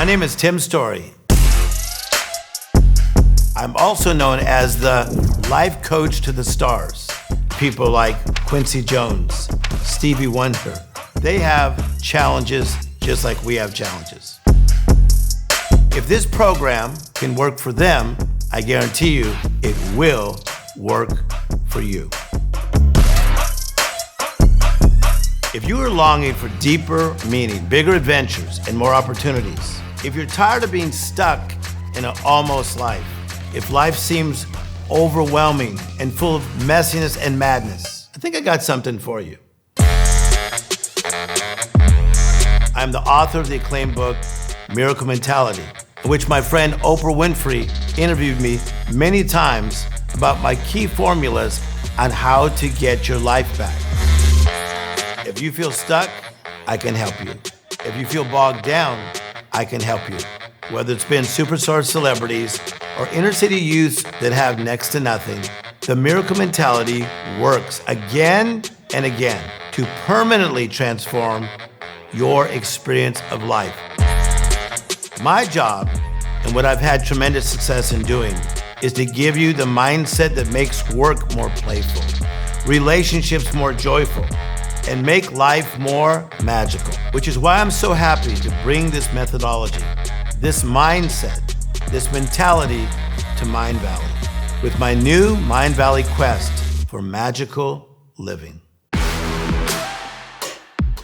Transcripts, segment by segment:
My name is Tim Storey. I'm also known as the life coach to the stars. People like Quincy Jones, Stevie Wonder, they have challenges just like we have challenges. If this program can work for them, I guarantee you it will work for you. If you are longing for deeper meaning, bigger adventures, and more opportunities, if you're tired of being stuck in an almost life, if life seems overwhelming and full of messiness and madness, I think I got something for you. I'm the author of the acclaimed book, Miracle Mentality, in which my friend Oprah Winfrey interviewed me many times about my key formulas on how to get your life back. If you feel stuck, I can help you. If you feel bogged down, I can help you. Whether it's been superstar celebrities or inner city youths that have next to nothing, the Miracle Mentality works again and again to permanently transform your experience of life. My job, and what I've had tremendous success in doing, is to give you the mindset that makes work more playful, relationships more joyful, and make life more magical, which is why I'm so happy to bring this methodology, this mindset, this mentality to Mindvalley with my new Mindvalley quest for magical living.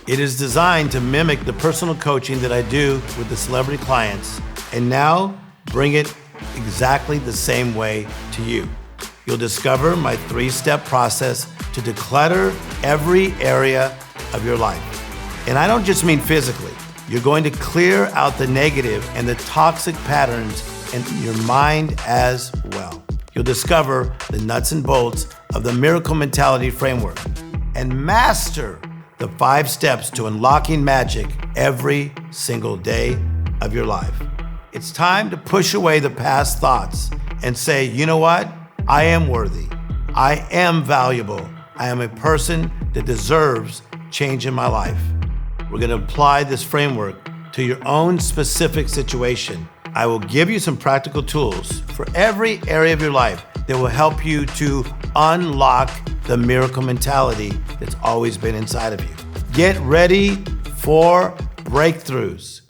It is designed to mimic the personal coaching that I do with the celebrity clients and now bring it exactly the same way to you. You'll discover my 3-step process to declutter every area of your life. And I don't just mean physically. You're going to clear out the negative and the toxic patterns in your mind as well. You'll discover the nuts and bolts of the Miracle Mentality framework and master the 5 steps to unlocking magic every single day of your life. It's time to push away the past thoughts and say, you know what? I am worthy. I am valuable. I am a person that deserves change in my life. We're going to apply this framework to your own specific situation. I will give you some practical tools for every area of your life that will help you to unlock the miracle mentality that's always been inside of you. Get ready for breakthroughs.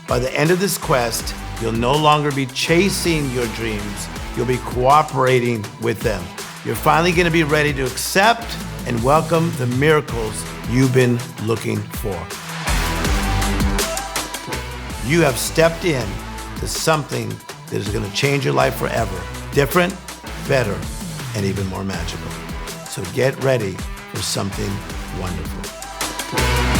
By the end of this quest, you'll no longer be chasing your dreams. You'll be cooperating with them. You're finally going to be ready to accept and welcome the miracles you've been looking for. You have stepped in to something that is going to change your life forever. Different, better, and even more magical. So get ready for something wonderful.